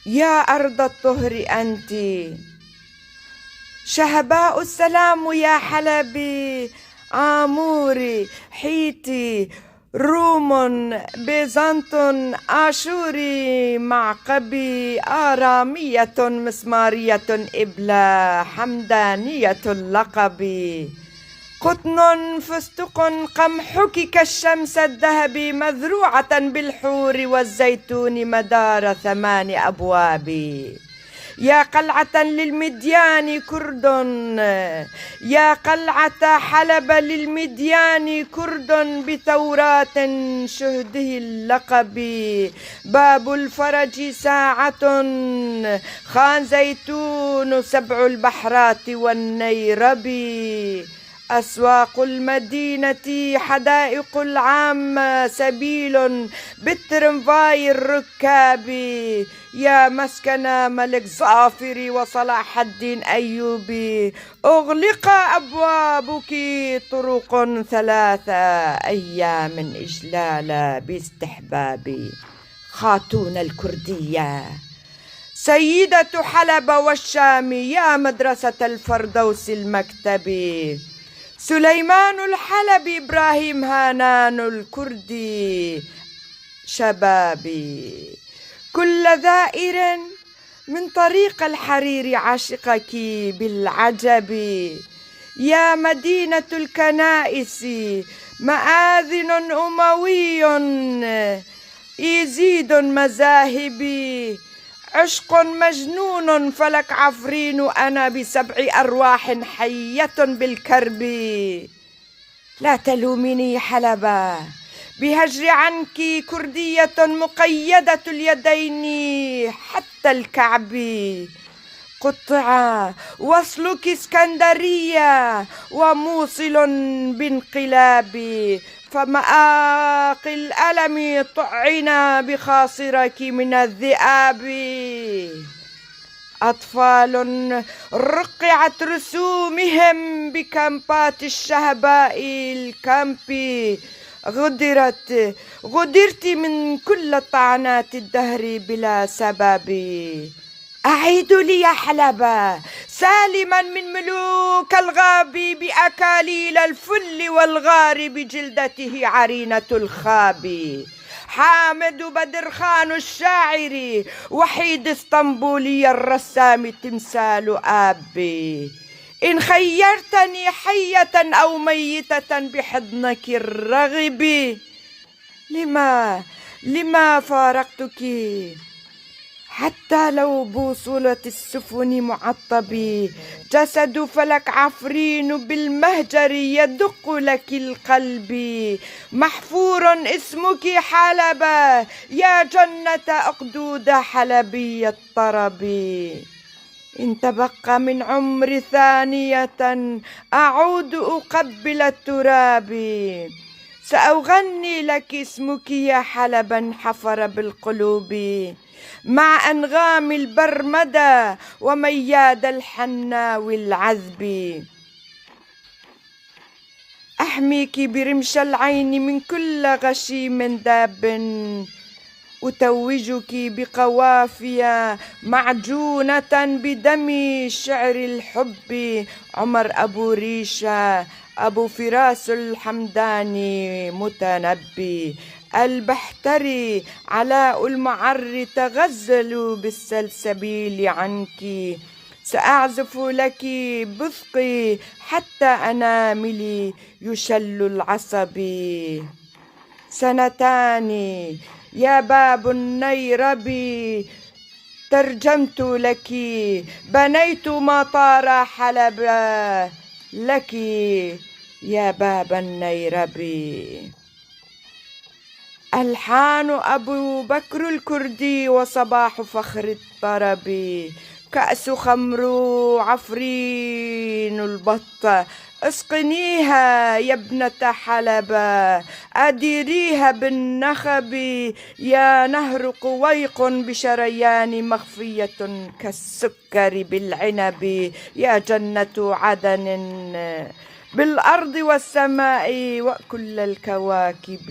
يا أرض الطهر أنت، شهباء السلام يا حلبي، عاموري حيتي روم بيزنط آشوري معقبي آرامية مسمارية إبلا حمدانية اللقب، قطن فستق قمحك كالشمس الذهب مذروعة بالحور والزيتون مدار 8 أبواب، يا قلعة للمديان كرد، يا قلعة حلب للمديان كرد بثورات شهده اللقب، باب الفرج ساعة خان زيتون 7 البحرات والنيرب، أسواق المدينة حدائق العامة سبيل بالترمفاي الركاب، يا مسكن ملك ظافر وصلاح الدين أيوبي أغلق أبوابك طرق 3 أيام إجلالا باستحباب، خاتون الكردية سيدة حلب والشام يا مدرسة الفردوس المكتبي، سليمان الحلبي إبراهيم هانان الكردي شبابي، كل ذائر من طريق الحرير عاشقك بالعجب، يا مدينة الكنائس مآذن أموي يزيد مذاهبي، عشق مجنون فلك عفرين أنا ب7 أرواح حية بالكرب، لا تلوميني حلبة بهجر عنك كردية مقيدة اليدين حتى الكعب، قطع وصلك اسكندرية وموصل بانقلاب، فمآقي الألم طعنا بخاصرك من الذئاب، أطفال رقعت رسومهم بكامبات الشهباء الكامبي، غدرت من كل طعنات الدهر بلا سبب، أعيدوا لي يا حلبة سالما من ملوك الغاب بأكاليل الفل والغار بجلدته عرينة الخاب، حامد بدر خان الشاعر وحيد اسطنبولي الرسام تمثال آبي، إن خيرتني حية أو ميتة بحضنك الرغب، لما فارقتك حتى لو بوصلة السفن معطب، جسد فلك عفرين بالمهجر يدق لك القلب، محفور اسمك حلبة يا جنة أقدود حلبي الطرب، إن تبقى من عمري ثانية أعود أقبل التراب، سأغني لك اسمك يا حلبا حفر بالقلوب، مع أنغام البرمدة ومياد الحناو العذب، أحميك برمش العين من كل غشيم داب، أتوجك بقوافي معجونة بدم شعر الحب، عمر أبو ريشة أبو فراس الحمداني متنبي، البحتري علاء المعر تغزلوا بالسلسبيل عنك، سأعزف لك بثقي حتى أناملي يشل العصب، 2 يا باب النيرب ترجمت لك، بنيت مطار حلب لك يا باب النيرب، ألحان أبو بكر الكردي وصباح فخر الطرب، كأس خمر عفرين البط اسقنيها يا ابنة حلب، أديريها بالنخب، يا نهر قويق بشريان مخفية كالسكر بالعنب، يا جنة عدن بالأرض والسماء وكل الكواكب.